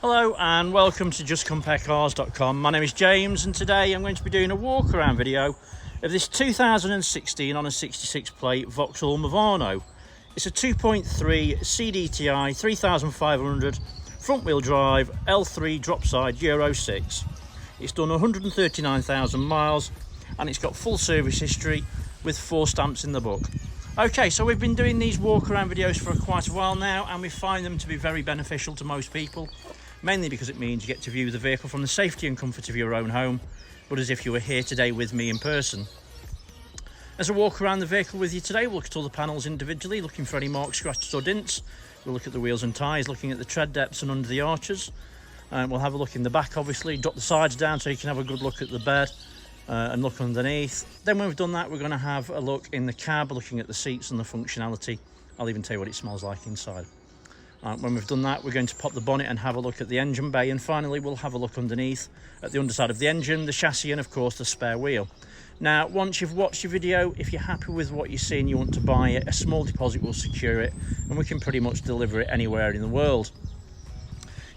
Hello and welcome to justcomparecars.com. My name is James and today I'm going to be doing a walk around video of this 2016 on a 66 plate Vauxhall Movano. It's a 2.3 CDTI 3500 front wheel drive L3 Dropside Euro 6. It's done 139,000 miles and it's got full service history with 4 stamps in the book. Okay, so we've been doing these walk around videos for quite a while now and we find them to be very beneficial to most people. Mainly because it means you get to view the vehicle from the safety and comfort of your own home, but as if you were here today with me in person. As I walk around the vehicle with you today, we'll look at all the panels individually, looking for any marks, scratches or dints. We'll look at the wheels and tyres, looking at the tread depths and under the arches. We'll have a look in the back, obviously, drop the sides down so you can have a good look at the bed and look underneath. Then when we've done that, we're going to have a look in the cab, looking at the seats and the functionality. I'll even tell you what it smells like inside. When we've done that, we're going to pop the bonnet and have a look at the engine bay, and finally we'll have a look underneath at the underside of the engine, the chassis and of course the spare wheel. Now once you've watched your video, if you're happy with what you see and you want to buy it, a small deposit will secure it and we can pretty much deliver it anywhere in the world.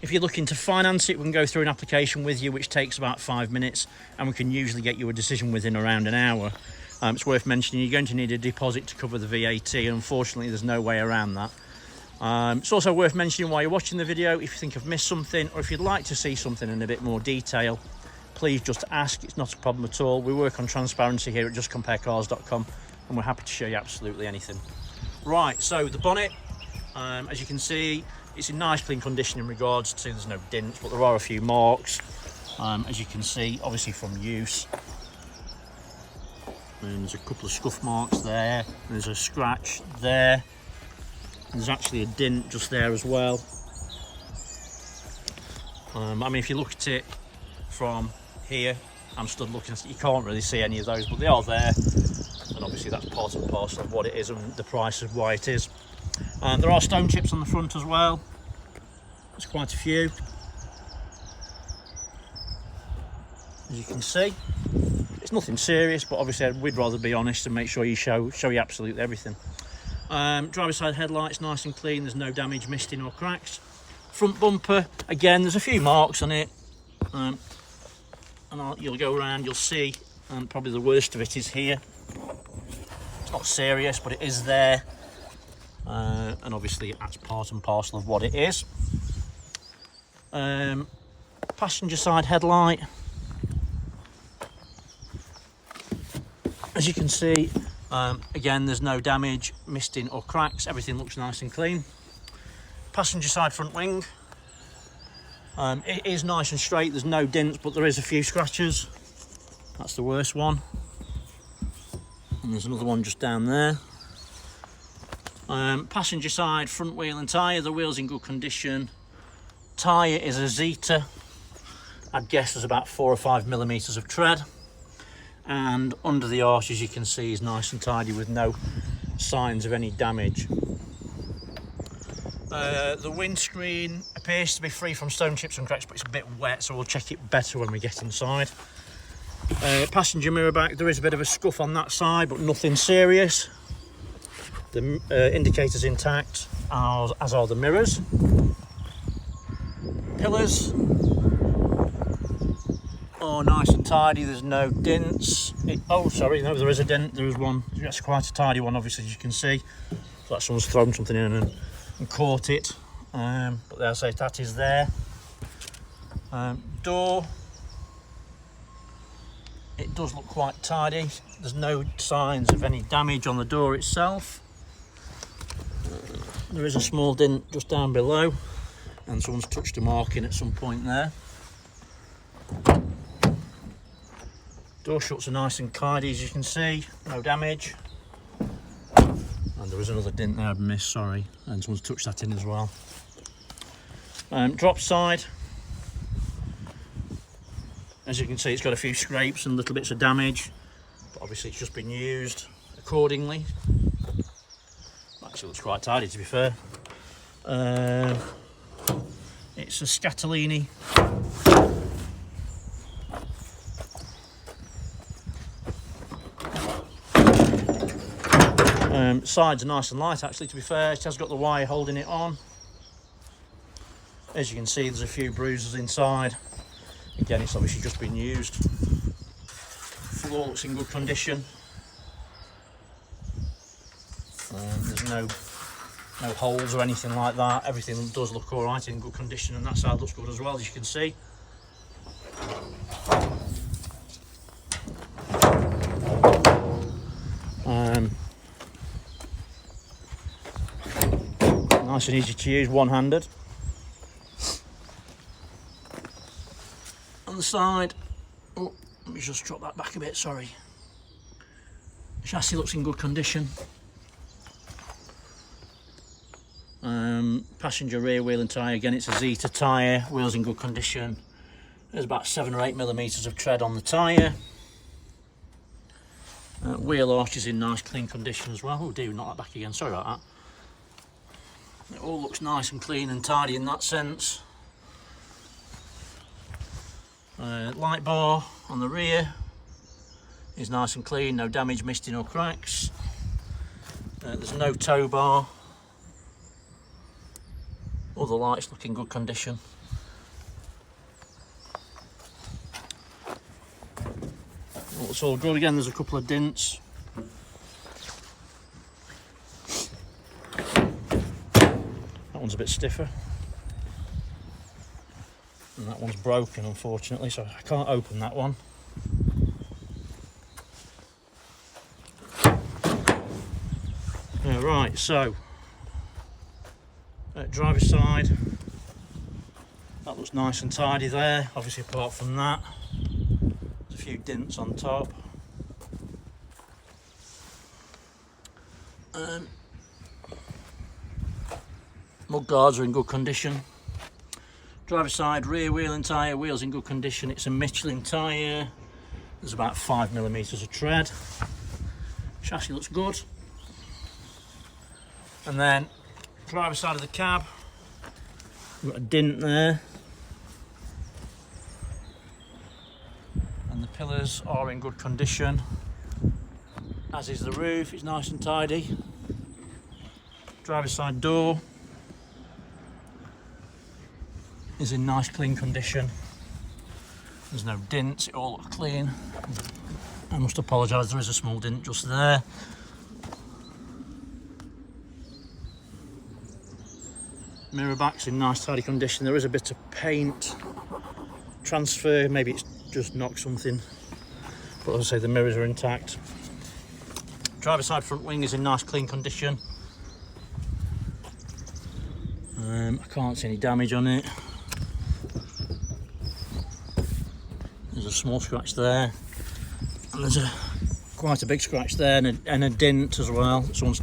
If you're looking to finance it, we can go through an application with you which takes about 5 minutes and we can usually get you a decision within around an hour. It's worth mentioning you're going to need a deposit to cover the VAT and unfortunately there's no way around that. It's also worth mentioning while you're watching the video, if you think I've missed something or if you'd like to see something in a bit more detail, please just ask. It's not a problem at all. We work on transparency here at justcomparecars.com and we're happy to show you absolutely anything. Right, so the bonnet, as you can see, it's in nice clean condition in regards to there's no dents, but there are a few marks, as you can see, obviously from use. And there's a couple of scuff marks there, there's a scratch there. There's actually a dent just there as well. I mean, if you look at it from here, I'm stood looking at it, you can't really see any of those, but they are there. And obviously that's part and parcel of what it is and the price of why it is. There are stone chips on the front as well. There's quite a few. As you can see, it's nothing serious, but obviously we'd rather be honest and make sure you show you absolutely everything. Driver's side headlights nice and clean, there's no damage, misting or cracks. Front bumper, again there's a few marks on it, and you'll go around, you'll see, and probably the worst of it is here. It's not serious, but it is there, and obviously that's part and parcel of what it is. Passenger side headlight, as you can see, again there's no damage, misting or cracks, everything looks nice and clean. Passenger side front wing, it is nice and straight, there's no dents but there is a few scratches. That's the worst one, and there's another one just down there. Passenger side front wheel and tyre, the wheel's in good condition. Tyre is a Zeta, I'd guess there's about 4 or 5 millimeters of tread. And under the arch, as you can see, is nice and tidy with no signs of any damage. The windscreen appears to be free from stone chips and cracks, but it's a bit wet, so we'll check it better when we get inside. Passenger mirror back, there is a bit of a scuff on that side, but nothing serious. The indicator's intact, as are the mirrors. Pillars, oh, nice and tidy, there's no dents. Oh, sorry, no, there is a dent, there is one. That's quite a tidy one, obviously, as you can see. It's like someone's thrown something in and caught it. But they'll say that is there. Door, it does look quite tidy. There's no signs of any damage on the door itself. There is a small dent just down below, and someone's touched a mark in at some point there. Door shuts are nice and tidy, as you can see, no damage. And there was another dent there I've missed, sorry, and someone's touched that in as well. Drop side, as you can see, it's got a few scrapes and little bits of damage, but obviously it's just been used accordingly. Actually looks quite tidy, to be fair. It's a Scatolini. Sides are nice and light, actually, to be fair. It has got the wire holding it on. As you can see, there's a few bruises inside. Again, it's obviously just been used. Floor looks in good condition. There's no holes or anything like that. Everything does look all right, in good condition, and that side looks good as well, as you can see. Nice and easy to use, one-handed. On the side, oh, let me just drop that back a bit, sorry. Chassis looks in good condition. Passenger rear wheel and tyre, again it's a Zeta tyre, wheels in good condition. There's about 7 or 8 millimetres of tread on the tyre. Wheel arch is in nice clean condition as well. Oh dear, knock that back again, sorry about that. It all looks nice and clean and tidy in that sense. Light bar on the rear is nice and clean, no damage, misting or cracks. There's no tow bar. All the lights look in good condition. Well, it's all good. Again, there's a couple of dents. That one's a bit stiffer. And that one's broken, unfortunately, so I can't open that one. Right, so driver's side, that looks nice and tidy there. Obviously, apart from that, there's a few dents on top. Mud guards are in good condition. Driver's side, rear wheel and tyre, wheels in good condition. It's a Michelin tyre. There's about 5 millimetres of tread. Chassis looks good. And then driver's side of the cab, we've got a dent there. And the pillars are in good condition, as is the roof, it's nice and tidy. Driver's side door is in nice clean condition. There's no dents, it all looks clean. I must apologise, there is a small dent just there. Mirror back's in nice tidy condition. There is a bit of paint transfer, maybe it's just knocked something, but as I say, the mirrors are intact. Driver's side front wing is in nice clean condition. I can't see any damage on it. There's a small scratch there, and there's quite a big scratch there, and a dent as well. Someone's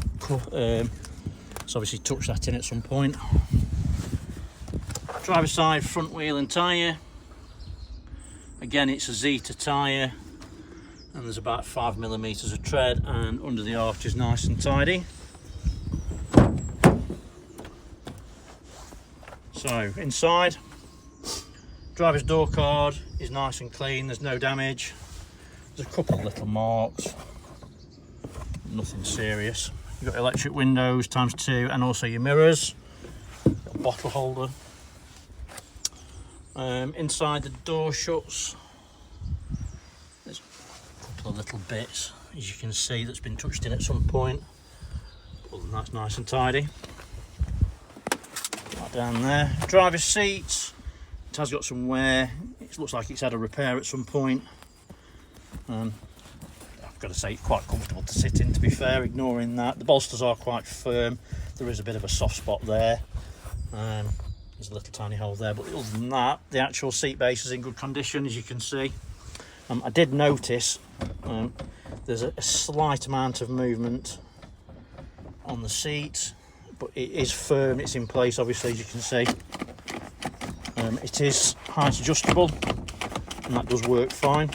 obviously touched that in at some point. Driver's side front wheel and tyre, again it's a Zeta tyre, and there's about 5 millimetres of tread, and under the arch is nice and tidy. So inside, driver's door card is nice and clean, there's no damage. There's a couple of little marks, nothing serious. You've got electric windows ×2 and also your mirrors. Got a bottle holder. Inside the door shuts, there's a couple of little bits, as you can see, that's been touched in at some point. Other than that, it's nice and tidy. Right down there. Driver's seats, it has got some wear. It looks like it's had a repair at some point. I've got to say, it's quite comfortable to sit in, to be fair, ignoring that. The bolsters are quite firm. There is a bit of a soft spot there. There's a little tiny hole there, but other than that, the actual seat base is in good condition, as you can see. I did notice there's a slight amount of movement on the seat, but it is firm, it's in place, obviously, as you can see. It is height adjustable, and that does work fine.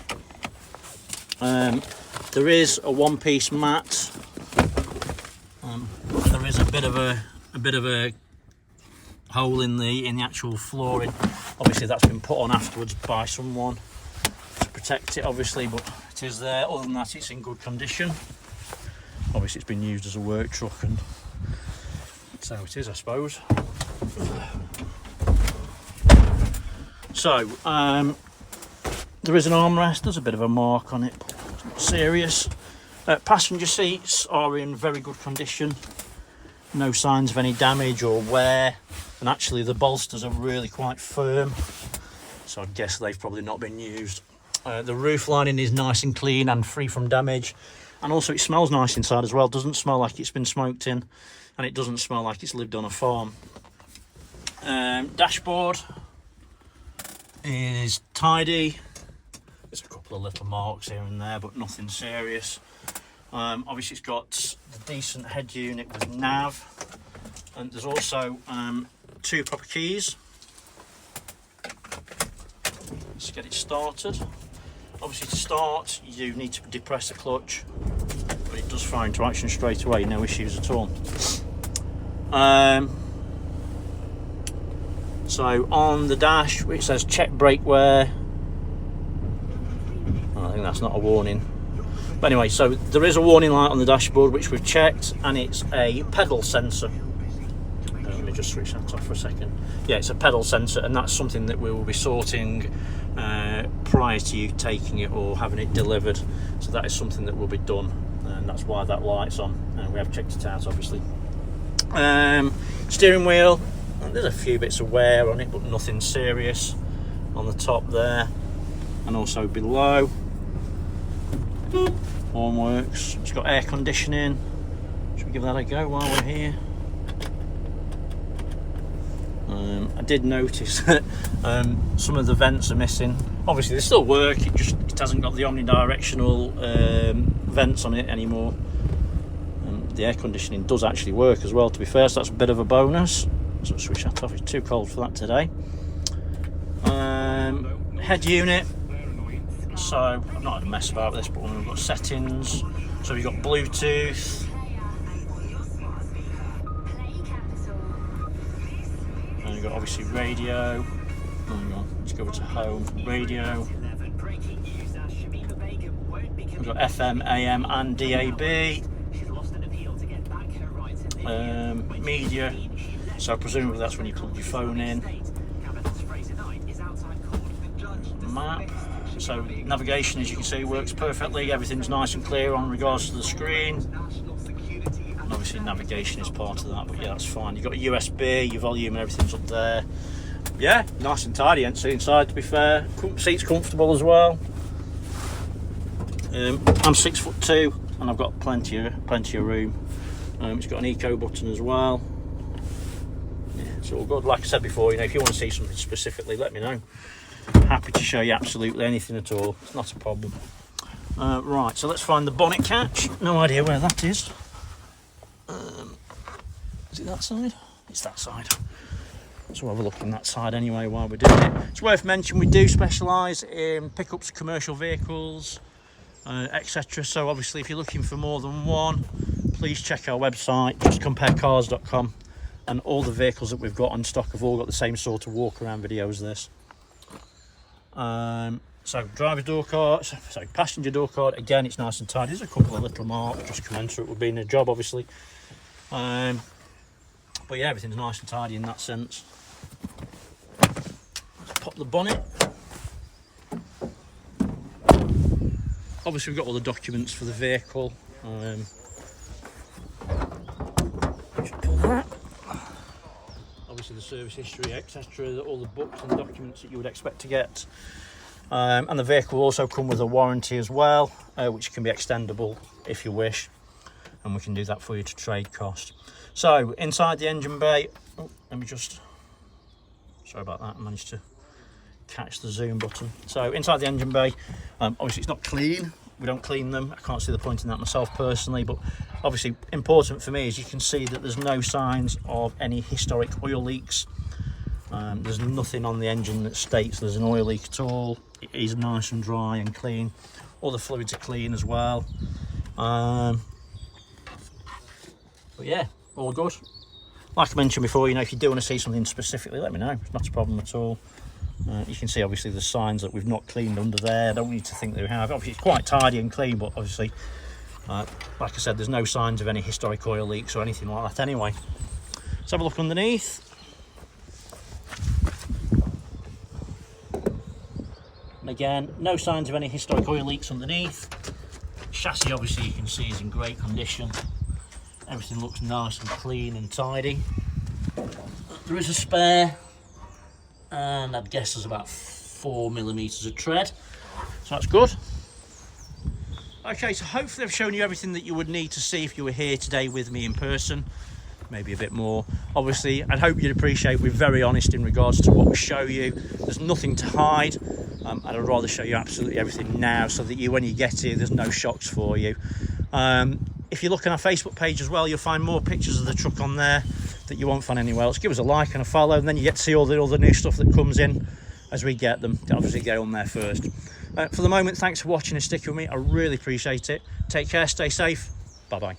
There is a one-piece mat. There is a bit of a hole in the actual flooring. Obviously, that's been put on afterwards by someone to protect it, obviously, but it is there. Other than that, it's in good condition. Obviously, it's been used as a work truck, and so it is, I suppose. So there is an armrest. There's a bit of a mark on it, but it's not serious. Passenger seats are in very good condition. No signs of any damage or wear, and actually the bolsters are really quite firm, so I guess they've probably not been used. The roof lining is nice and clean and free from damage, and also it smells nice inside as well. Doesn't smell like it's been smoked in, and it doesn't smell like it's lived on a farm. Dashboard is tidy. There's a couple of little marks here and there, but nothing serious. Obviously it's got the decent head unit with nav, and there's also 2 proper keys. Let's get it started. Obviously to start you need to depress the clutch, but it does fire into action straight away, no issues at all. So on the dash it says check brake wear. I think that's not a warning. But anyway, so there is a warning light on the dashboard which we've checked, and it's a pedal sensor. Let me just switch that off for a second. Yeah, it's a pedal sensor, and that's something that we will be sorting prior to you taking it or having it delivered. So that is something that will be done, and that's why that light's on. We have checked it out, obviously. Steering wheel, there's a few bits of wear on it, but nothing serious on the top there, and also below. Horn works. It's got air conditioning. Should we give that a go while we're here? I did notice that some of the vents are missing. Obviously they still work, it hasn't got the omnidirectional vents on it anymore. The air conditioning does actually work as well, to be fair, so that's a bit of a bonus. So switch that off, it's too cold for that today. Head unit. So I've not had a mess about this, but we've got settings. So we've got Bluetooth, and we've got obviously radio. Hang on, let's go over to home. Radio. We've got FM, AM, and DAB. Media. So presumably that's when you plug your phone in. Map. So navigation, as you can see, works perfectly. Everything's nice and clear on regards to the screen. And obviously navigation is part of that, but yeah, that's fine. You've got a USB, your volume and everything's up there. Yeah, nice and tidy inside, to be fair. Seats comfortable as well. I'm 6'2", and I've got plenty of room. It's got an eco button as well. Yeah, it's all good. Like I said before, you know, if you want to see something specifically, let me know. Happy to show you absolutely anything at all. It's not a problem. Right, so let's find the bonnet catch. No idea where that is. Is it that side? It's that side. So we'll have a look on that side anyway while we're doing it. It's worth mentioning we do specialise in pickups, commercial vehicles, etc. So obviously if you're looking for more than one, please check our website, justcomparecars.com, and all the vehicles that we've got on stock have all got the same sort of walk around video as this. So driver's door card, sorry, passenger door card, again it's nice and tidy. There's a couple of little marks just commensurate with being a job, obviously. But yeah, everything's nice and tidy in that sense. Let's pop the bonnet. Obviously we've got all the documents for the vehicle. Just pull that. Obviously the service history, etc., all the books and documents that you would expect to get. And the vehicle will also come with a warranty as well, which can be extendable if you wish, and we can do that for you to trade cost. So inside the engine bay, let me just, sorry about that, I managed to catch the zoom button. So inside the engine bay, obviously it's not clean, we don't clean them, I can't see the point in that myself personally, but obviously important for me is you can see that there's no signs of any historic oil leaks. There's nothing on the engine that states there's an oil leak at all. It is nice and dry and clean. All the fluids are clean as well. But yeah, all good. Like I mentioned before, you know, if you do want to see something specifically, let me know. It's not a problem at all. You can see obviously the signs that we've not cleaned under there. I don't need to think that we have. Obviously it's quite tidy and clean, but obviously, like I said, there's no signs of any historic oil leaks or anything like that anyway. Let's have a look underneath. And again, no signs of any historic oil leaks underneath. Chassis obviously you can see is in great condition. Everything looks nice and clean and tidy. There is a spare, and I'd guess there's about 4mm of tread, so that's good. Okay, so hopefully I've shown you everything that you would need to see if you were here today with me in person, maybe a bit more. Obviously, I'd hope you'd appreciate we're very honest in regards to what we show you. There's nothing to hide, and I'd rather show you absolutely everything now so that when you get here, there's no shocks for you. If you look on our Facebook page as well, you'll find more pictures of the truck on there that you won't find anywhere else. Give us a like and a follow, and then you get to see all the other new stuff that comes in as we get them. Obviously go on there first. For the moment, thanks for watching and sticking with me. I really appreciate it. Take care, stay safe. Bye bye.